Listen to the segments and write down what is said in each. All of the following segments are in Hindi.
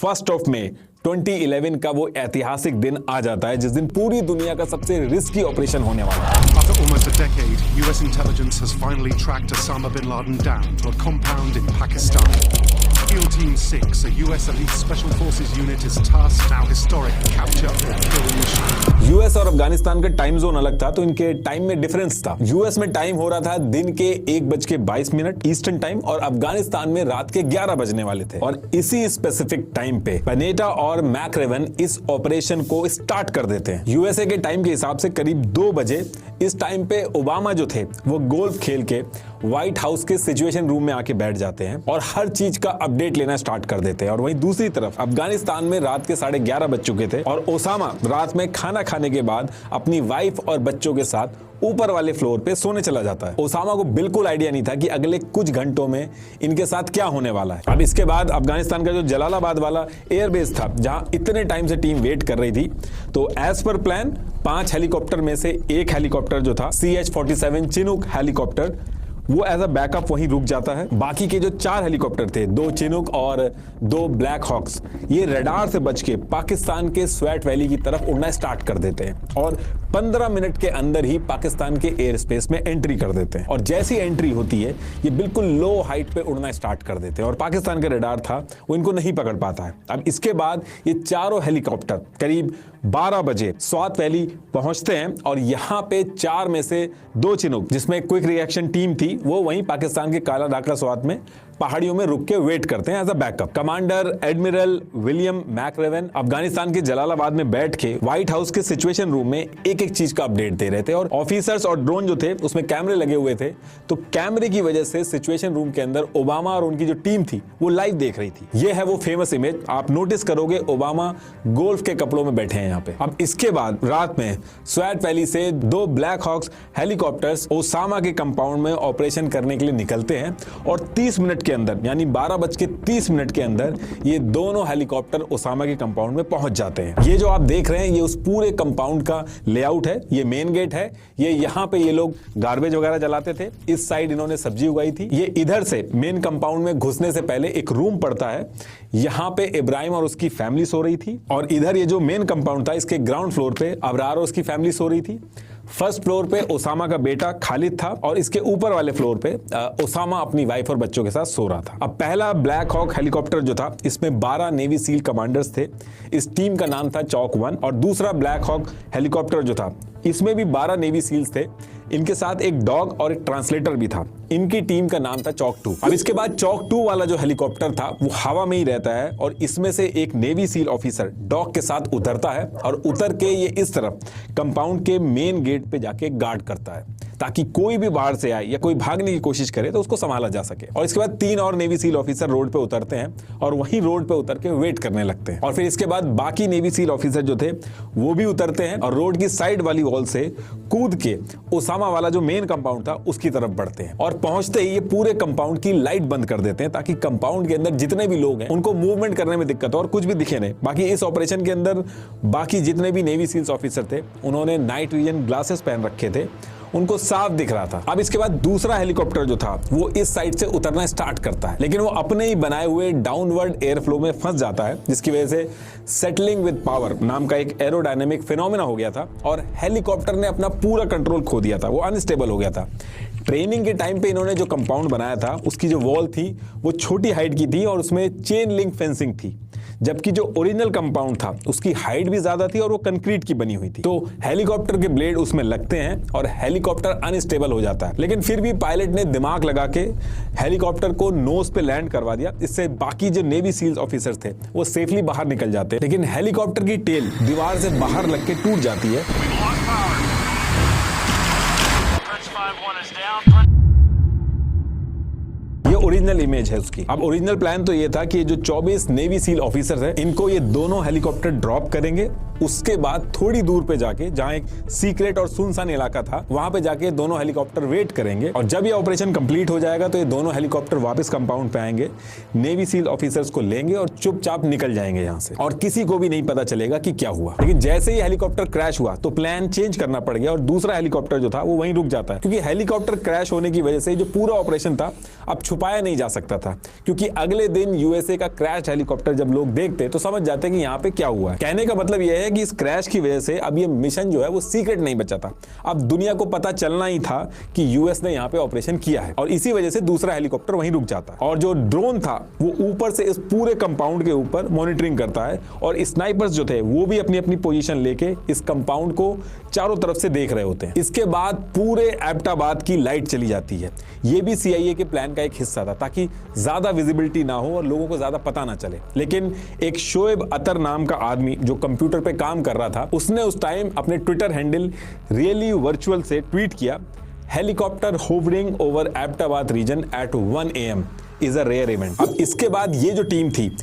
1 मई 2011 का वो ऐतिहासिक दिन आ जाता है जिस दिन पूरी दुनिया का सबसे रिस्की ऑपरेशन होने वाला है। After almost a decade, US intelligence has finally tracked Osama bin Laden down to a compound in Pakistan. SEAL Team 6, a US elite special forces unit, is tasked now historic capture or kill mission. US और अफगानिस्तान का टाइम जोन अलग था तो इनके टाइम में डिफरेंस था। यूएस में टाइम हो रहा था दिन के 1:22 ईस्टर्न टाइम और अफगानिस्तान में रात के 11 बजने वाले थे। और इसी स्पेसिफिक टाइम पे पनेटा और मैकरेवन इस ऑपरेशन को स्टार्ट कर देते हैं। यूएसए के टाइम के हिसाब से करीब 2 बजे इस टाइम पे ओबामा जो थे वो गोल्फ खेल के व्हाइट हाउस के सिचुएशन रूम में आके बैठ जाते हैं और हर चीज का अपडेट लेना स्टार्ट कर देते हैं। और वहीं दूसरी तरफ अफगानिस्तान में रात के 11:30 बज चुके थे और ओसामा रात में खाना खाने के बाद अपनी वाइफ और बच्चों के साथ ऊपर वाले फ्लोर पे सोने चला जाता है। ओसामा को बिल्कुल आइडिया नहीं था कि अगले कुछ घंटों में इनके साथ क्या होने वाला है। अब इसके बाद अफगानिस्तान का जो जलालाबाद वाला एयरबेस था जहां इतने टाइम से टीम वेट कर रही थी, तो एज पर प्लान 5 हेलीकॉप्टर में से एक हेलीकॉप्टर जो था CH-47 चिनूक हेलीकॉप्टर वो एज अ बैकअप वहीं रुक जाता है। बाकी के जो 4 हेलीकॉप्टर थे, 2 चिनूक और 2 ब्लैक हॉक्स, ये रडार से बच के पाकिस्तान के स्वेट वैली की तरफ उड़ना स्टार्ट कर देते हैं और 15 मिनट के अंदर ही पाकिस्तान के एयर स्पेस में एंट्री कर देते हैं। और जैसी एंट्री होती है ये बिल्कुल लो हाइट पे उड़ना स्टार्ट कर देते हैं और पाकिस्तान का रडार था वो इनको नहीं पकड़ पाता है। अब इसके बाद ये चारों हेलीकॉप्टर करीब 12 बजे स्वात वैली पहुंचते हैं और यहाँ पे 4 में से 2 चिनूक जिसमें क्विक रिएक्शन टीम थी वो वहीं पाकिस्तान के काला ढाका स्वात में पहाड़ियों में रुक के वेट करते हैं as a backup. Commander admiral William McRaven Afghanistan के जलालाबाद में बैठ के व्हाइट हाउस के सिचुएशन रूम में एक एक चीज का अपडेट दे रहे थे और ऑफिसर्स और ड्रोन जो थे उसमें कैमरे लगे हुए थे, तो कैमरे की वजह से सिचुएशन रूम के अंदर ओबामा और उनकी जो टीम थी वो लाइव देख रही थी। ये है वो फेमस इमेज, आप नोटिस करोगे ओबामा गोल्फ के कपड़ों में बैठे हैं यहाँ पे। अब इसके बाद रात में स्वेट वैली से 2 ब्लैक हॉक्स हेलीकॉप्टर्स ओसामा के कंपाउंड में ऑपरेशन करने के लिए निकलते हैं और 30 मिनट के अंदर यानी 12:30 के अंदर ये दोनों हेलीकॉप्टर ओसामा के कंपाउंड में पहुंच जाते हैं। ये जो आप देख रहे हैं ये उस पूरे कंपाउंड का लेआउट है, ये मेन गेट है, ये यहाँ पे ये लोग गार्बेज वगैरह जलाते थे, इस साइड इन्होंने सब्जी उगाई थी। ये इधर से मेन कंपाउंड में घुसने से पहले एक रूम पड़ता है, यहाँ पे इब्राहिम और उसकी फैमिली सो रही थी और इधर ये जो मेन कंपाउंड था इसके ग्राउंड फ्लोर पे अबरार और उसकी फैमिली सो रही थी। फर्स्ट फ्लोर पे ओसामा का बेटा खालिद था और इसके ऊपर वाले फ्लोर पे ओसामा अपनी वाइफ और बच्चों के साथ सो रहा था। अब पहला ब्लैक हॉक हेलीकॉप्टर जो था इसमें 12 नेवी सील कमांडर्स थे, इस टीम का नाम था चौक 1। और दूसरा ब्लैक हॉक हेलीकॉप्टर जो था इसमें भी 12 नेवी सील्स थे, इनके साथ एक डॉग और एक ट्रांसलेटर भी था, इनकी टीम का नाम था चौक 2। अब इसके बाद चौक 2 वाला जो हेलीकॉप्टर था वो हवा में ही रहता है और इसमें से एक नेवी सील ऑफिसर डॉग के साथ उतरता है और उतर के ये इस तरफ कंपाउंड के मेन गेट पे जाके गार्ड करता है ताकि कोई भी बाहर से आए या कोई भागने की कोशिश करे तो उसको संभाला जा सके। और इसके बाद 3 और नेवी सील ऑफिसर रोड पे उतरते हैं और वहीं रोड पे उतर के वेट करने लगते हैं। और फिर इसके बाद बाकी नेवी सील ऑफिसर जो थे वो भी उतरते हैं और रोड की साइड वाली वॉल से कूद के ओसामा वाला जो मेन कंपाउंड था उसकी तरफ बढ़ते हैं और पहुंचते ही ये पूरे कंपाउंड की लाइट बंद कर देते हैं ताकि कंपाउंड के अंदर जितने भी लोग हैं उनको मूवमेंट करने में दिक्कत हो और कुछ भी दिखे नहीं। बाकी इस ऑपरेशन के अंदर बाकी जितने भी नेवी सील्स ऑफिसर थे उन्होंने नाइट विजन ग्लासेस पहन रखे थे, उनको साफ दिख रहा था। अब इसके बाद दूसरा हेलीकॉप्टर जो था वो इस साइड से उतरना स्टार्ट करता है लेकिन वो अपने ही बनाए हुए डाउनवर्ड एयर फ्लो में फंस जाता है जिसकी वजह से सेटलिंग विद पावर नाम का एक एरोडायनेमिक फिनोमेना हो गया था और हेलीकॉप्टर ने अपना पूरा कंट्रोल खो दिया था, वो अनस्टेबल हो गया था। ट्रेनिंग के टाइम पे इन्होंने जो कंपाउंड बनाया था उसकी जो वॉल थी वो छोटी हाइट की थी और उसमें चेन लिंक फेंसिंग थी, जबकि जो ओरिजिनल कंपाउंड था उसकी हाइट भी ज्यादा थी और वो कंक्रीट की बनी हुई थी। तो हेलीकॉप्टर के ब्लेड उसमें लगते हैं और हेलीकॉप्टर अनस्टेबल हो जाता है, लेकिन फिर भी पायलट ने दिमाग लगा के हेलीकॉप्टर को नोज पे लैंड करवा दिया। इससे बाकी जो नेवी सील्स ऑफिसर्स थे वो सेफली बाहर निकल जाते हैं, लेकिन हेलीकॉप्टर की टेल दीवार से बाहर लग के टूट जाती है। ये ओरिजिनल इमेज है उसकी। अब ओरिजिनल प्लान तो ये था कि जो 24 नेवी सील ऑफिसर्स हैं इनको ये दोनों हेलीकॉप्टर ड्रॉप करेंगे, उसके बाद थोड़ी दूर पे जाके जहां एक सीक्रेट और सुनसान इलाका था वहां पे जाके दोनों हेलीकॉप्टर वेट करेंगे और जब ये ऑपरेशन कंप्लीट हो जाएगा तो ये दोनों हेलीकॉप्टर वापस कंपाउंड पे आएंगे, नेवी सील ऑफिसर्स को लेंगे और चुपचाप निकल जाएंगे यहाँ से और किसी को भी नहीं पता चलेगा कि क्या हुआ। लेकिन जैसे ही हेलीकॉप्टर क्रैश हुआ तो प्लान चेंज करना पड़ गया और दूसरा हेलीकॉप्टर जो था वो वहीं रुक जाता है क्योंकि हेलीकॉप्टर क्रैश होने की वजह से जो पूरा ऑपरेशन था अब छुपाया छुपाया नहीं जा सकता था, क्योंकि अगले दिन यूएसए का क्रैश हेलीकॉप्टर जब लोग देखते तो समझ जाते कि यहाँ पे क्या हुआ है। कहने का मतलब यह है कि इस क्रैश की वजह से अब ये मिशन जो है वो सीक्रेट नहीं बचा था, अब दुनिया को पता चलना ही था कि यूएस ने यहाँ पे ऑपरेशन किया है, और इसी वजह से दूसरा हेलीकॉप्टर वहीं रुक जाता है। और जो ड्रोन था वो ऊपर से इस पूरे कंपाउंड के ऊपर मॉनिटरिंग करता है, और स्नाइपर्स जो थे वो भी अपनी अपनी पोजीशन लेके इस कंपाउंड को चारों तरफ से देख रहे होते हैं। इसके बाद पूरे एबटाबाद की लाइट चली जाती है। ये भी सीआईए के प्लान का एक हिस्सा था, ताकि ज्यादा विजिबिलिटी ना हो और लोगों को ज्यादा पता ना चले। लेकिन एक शोएब अतर नाम का आदमी जो कंप्यूटर पे काम कर रहा था, उसने उस टाइम अपने ट्विटर हैंडल रियली वर्चुअल से ट्वीट किया, helicopter hovering over Abbottabad region at 1 AM is a rare event. अब इसके बाद ये जो टीम थी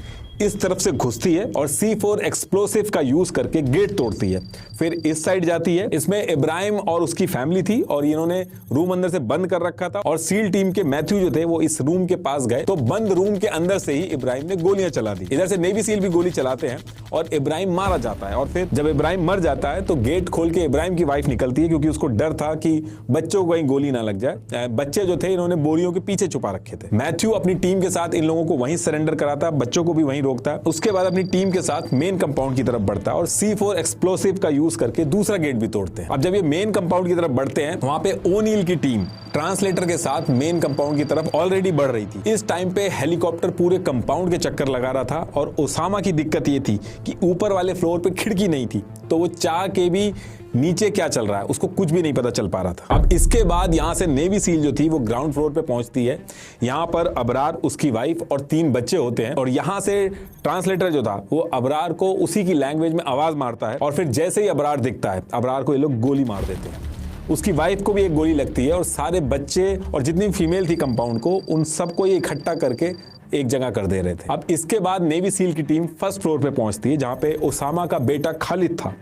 इस तरफ से घुसती है और C4 एक्सप्लोसिव का यूज करके गेट तोड़ती है, फिर इस साइड जाती है। इसमें इब्राहिम और उसकी फैमिली थी और इन्होंने रूम अंदर से बंद कर रखा था, और सील टीम के मैथ्यू जो थे वो इस रूम के पास गए तो बंद रूम के अंदर से ही इब्राहिम ने गोलियां चला दी। इधर से नेवी सील भी गोली चलाते हैं और इब्राहिम मारा जाता है। और फिर जब इब्राहिम मर जाता है तो गेट खोल के इब्राहिम की वाइफ निकलती है, क्योंकि उसको डर था कि बच्चों को कहीं गोली ना लग जाए। बच्चे जो थे इन्होंने बोरियों के पीछे छुपा रखे थे। मैथ्यू अपनी टीम के साथ इन लोगों को वहीं सरेंडर कराता, बच्चों को भी वहीं रोकता है। उसके बाद अपनी टीम के साथ मेन कंपाउंड की तरफ बढ़ता है और C4 एक्सप्लोसिव का यूज करके दूसरा गेट भी तोड़ते हैं। अब जब ये मेन कंपाउंड की तरफ बढ़ते हैं, वहां पे ओनील की टीम ट्रांसलेटर के साथ मेन कंपाउंड की तरफ ऑलरेडी बढ़ रही थी। इस टाइम पे हेलीकॉप्टर पूरे कंपाउंड के चक्कर लगा रहा था, और ओसामा की दिक्कत ये थी कि ऊपर वाले फ्लोर पे खिड़की नहीं थी, तो वो चाह के भी नीचे क्या चल रहा है उसको कुछ भी नहीं पता चल पा रहा था। अब इसके बाद यहां से नेवी सील जो थी वो ग्राउंड फ्लोर पे पहुंचती है। यहां पर अबरार, उसकी वाइफ और 3 बच्चे होते हैं, और यहां से ट्रांसलेटर जो था वो अबरार को उसी की लैंग्वेज में आवाज मारता है, और फिर जैसे ही अबरार दिखता है अबरार को ये लोग गोली मार देते हैं। उसकी वाइफ को भी एक गोली लगती है, और सारे बच्चे और जितनी फीमेल थी कंपाउंड को उन सबको ये इकट्ठा करके एक जगह कर दे रहे थे। अब इसके बाद नेवी सील की टीम फर्स्ट फ्लोर पे पहुंचती है, जहां पे ओसामा का बेटा खालिद था।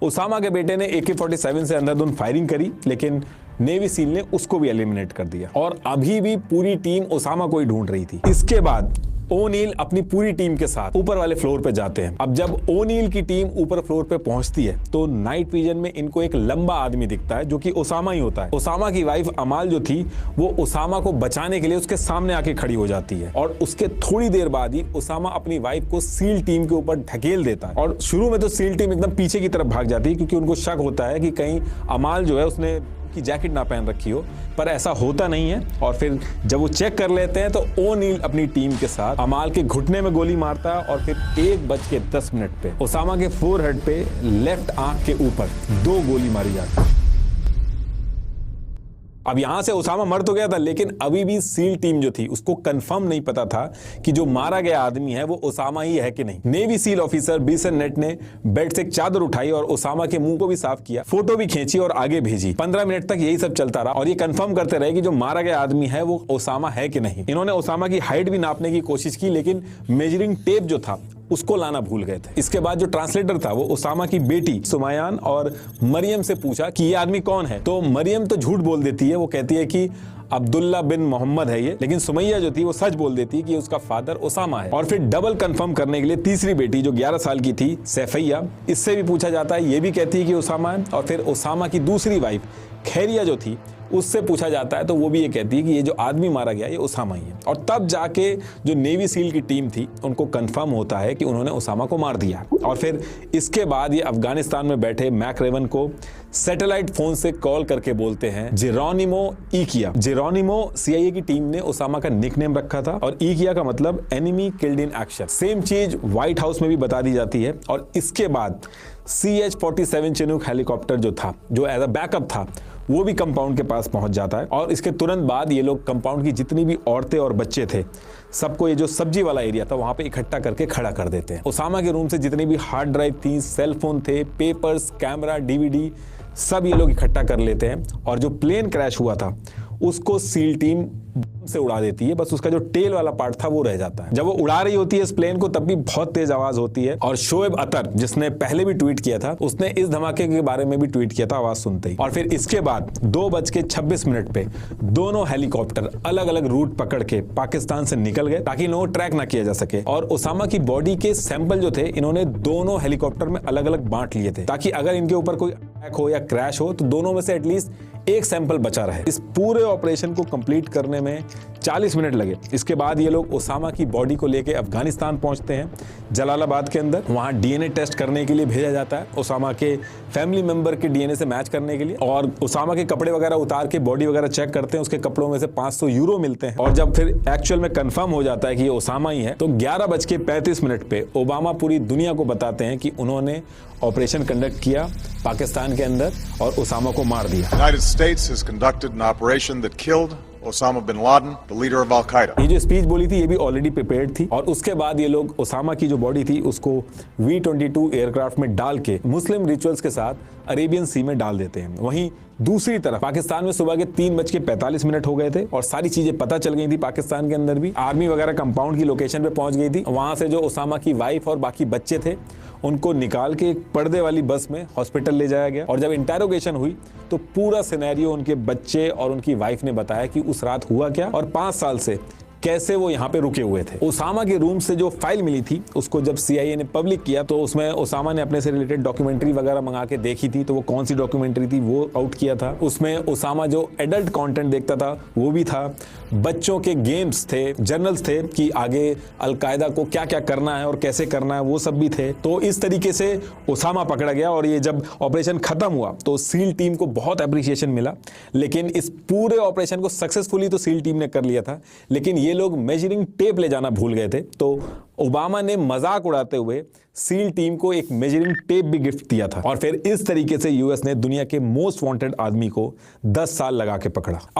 ओसामा के बेटे ने AK-47 से अंधाधुंध फायरिंग करी, लेकिन नेवी सील ने उसको भी एलिमिनेट कर दिया, और अभी भी पूरी टीम ओसामा को ही ढूंढ रही थी। इसके बाद ओनील अपनी पूरी टीम के साथ ऊपर वाले फ्लोर पे जाते हैं। अब जब ओनील की टीम ऊपर फ्लोर पे पहुंचती है तो नाइट विजन में इनको एक लंबा आदमी दिखता है, जो कि ओसामा ही होता है। ओसामा की वाइफ अमाल जो थी वो ओसामा को बचाने के लिए उसके सामने आके खड़ी हो जाती है, और उसके थोड़ी देर बाद ही ओसामा अपनी वाइफ को सील टीम के ऊपर ढकेल देता है। और शुरू में तो सील टीम एकदम पीछे की तरफ भाग जाती है, क्योंकि उनको शक होता है कि कहीं अमाल जो है उसने की जैकेट ना पहन रखी हो, पर ऐसा होता नहीं है। और फिर जब वो चेक कर लेते हैं तो ओनील अपनी टीम के साथ अमाल के घुटने में गोली मारता है, और फिर 1:10 पे ओसामा के फोरहेड पे लेफ्ट आंख के ऊपर 2 गोली मारी जाती है। अब यहां से ओसामा मर तो गया था, लेकिन अभी भी सील टीम जो थी उसको कंफर्म नहीं पता था कि जो मारा गया आदमी है वो ओसामा ही है कि नहीं। नेवी सील ऑफिसर बीसन नेट ने बेड से एक चादर उठाई और ओसामा के मुंह को भी साफ किया, फोटो भी खींची और आगे भेजी। 15 मिनट तक यही सब चलता रहा, और ये कंफर्म करते रहे कि जो मारा गया आदमी है वो ओसामा है कि नहीं। इन्होंने ओसामा की हाइट भी नापने की कोशिश की, लेकिन मेजरिंग टेप जो था उसको लाना भूल गए थे। इसके बाद जो ट्रांसलेटर था वो ओसामा की बेटी सुमायान और मरियम से पूछा कि ये आदमी कौन है, तो मरियम तो झूठ बोल देती है, वो कहती है कि अब्दुल्ला बिन मोहम्मद है ये, लेकिन सुमैया जो थी वो सच बोल देती है कि उसका फादर ओसामा है। और फिर डबल कंफर्म करने के लिए तीसरी बेटी जो 11 साल की थी सैफैया, इससे भी पूछा जाता है, ये भी कहती है कि ओसामा है। और फिर ओसामा की दूसरी वाइफ खैरिया जो थी उससे पूछा जाता है, तो वो भी ये कहती है कि ये जो आदमी मारा गया ये ओसामा ही है। और तब जाके जो नेवी सील की टीम थी उनको कंफर्म होता है कि उन्होंने ओसामा को मार दिया। और फिर इसके बाद ये अफगानिस्तान में बैठे मैकरेवन को सैटेलाइट फोन से कॉल करके बोलते हैं जेरोनिमो इकिया। जेरोनिमो सीआईए की टीम ने ओसामा का निकनेम रखा था, और इकिया का मतलब enemy killed in action. Same चीज व्हाइट हाउस में भी बता दी जाती है। और इसके बाद CH-47 चिनूक हेलीकॉप्टर जो था, जो एज अ बैकअप था, वो भी कंपाउंड के पास पहुंच जाता है। और इसके तुरंत बाद ये लोग कंपाउंड की जितनी भी औरतें और बच्चे थे सबको ये जो सब्जी वाला एरिया था वहां पे इकट्ठा करके खड़ा कर देते हैं। ओसामा के रूम से जितनी भी हार्ड ड्राइव थी, सेल फोन थे, पेपर्स, कैमरा, DVD, सब ये लोग इकट्ठा कर लेते हैं। और जो प्लेन क्रैश हुआ था उसको सील टीम से उड़ा देती है, बस उसका जो टेल वाला पार्ट था वो रह जाता है। जब वो उड़ा रही होती है इस प्लेन को तब भी बहुत तेज आवाज होती है, और शोएब अतर जिसने पहले भी ट्वीट किया था उसने इस धमाके के बारे में भी ट्वीट किया था आवाज सुनते ही। और फिर इसके बाद 2:26 पे दोनों हेलीकॉप्टर अलग अलग रूट पकड़ के पाकिस्तान से निकल गए, ताकि इन्हें ट्रैक ना किया जा सके। और ओसामा की बॉडी के सैंपल जो थे इन्होंने दोनों हेलीकॉप्टर में अलग अलग बांट लिए थे, ताकि अगर इनके ऊपर कोई अटैक हो या क्रैश हो तो दोनों में से एटलीस्ट एक सैंपल बचा रहे। इस पूरे ऑपरेशन को कंप्लीट करने में 40 मिनट लगे। इसके बाद ये लोग ओसामा की बॉडी को लेके अफगानिस्तान पहुंचते हैं, जलालाबाद के अंदर। वहां डीएनए टेस्ट करने के लिए भेजा जाता है, ओसामा के फैमिली मेंबर के डीएनए से मैच करने के लिए। और ओसामा के कपड़े वगैरह उतार के बॉडी वगैरह चेक करते हैं, उसके कपड़ों में से 500 यूरो मिलते हैं। और जब फिर एक्चुअल में कंफर्म हो जाता है कि ये ओसामा ही है, तो 11:35 पे ओबामा पूरी दुनिया को बताते हैं कि उन्होंने ऑपरेशन कंडक्ट किया पाकिस्तान के अंदर और ओसामा को मार दिया। United States has conducted an operation that killed Osama bin Laden, the leader of Al-Qaeda. ये जो स्पीच बोली थी ये भी ऑलरेडी प्रिपेयर्ड थी। और उसके बाद ये लोग ओसामा की जो बॉडी थी उसको V-22 एयरक्राफ्ट में डाल के मुस्लिम रिचुअल्स के साथ अरेबियन सी में डाल देते हैं। वहीं दूसरी तरफ पाकिस्तान में सुबह के 3:45 हो गए थे और सारी चीजें पता चल गई थी। पाकिस्तान के अंदर भी आर्मी वगैरह कंपाउंड की लोकेशन पे पहुंच गई थी। वहां से जो ओसामा की वाइफ और बाकी बच्चे थे उनको निकाल के एक पर्दे वाली बस में हॉस्पिटल ले जाया गया। और जब इंटेरोगेशन हुई तो पूरा सिनेरियो उनके बच्चे और उनकी वाइफ ने बताया कि उस रात हुआ क्या और 5 साल से कैसे वो यहाँ पे रुके हुए थे। ओसामा के रूम से जो फाइल मिली थी उसको जब CIA ने पब्लिक किया तो उसमें ओसामा ने अपने से रिलेटेड डॉक्यूमेंट्री वगैरह मंगा के देखी थी। तो वो कौन सी डॉक्यूमेंट्री थी वो आउट किया था। उसमें ओसामा जो एडल्ट कंटेंट देखता था वो भी था, बच्चों के गेम्स थे, जर्नल्स थे कि आगे अलकायदा को क्या क्या करना है और कैसे करना है, वो सब भी थे। तो इस तरीके से ओसामा पकड़ा गया। और ये जब ऑपरेशन खत्म हुआ तो सील टीम को बहुत अप्रिसिएशन मिला। लेकिन इस पूरे ऑपरेशन को सक्सेसफुली तो सील टीम ने कर लिया था, लेकिन ये लोग मेजरिंग टेप ले जाना भूल गए थे। तो ओबामा ने मजाक उड़ाते हुए सील टीम को एक मेजरिंग टेप भी गिफ्ट दिया था। और फिर इस तरीके से यूएस ने दुनिया के मोस्ट वांटेड आदमी को 10 साल लगा के पकड़ा।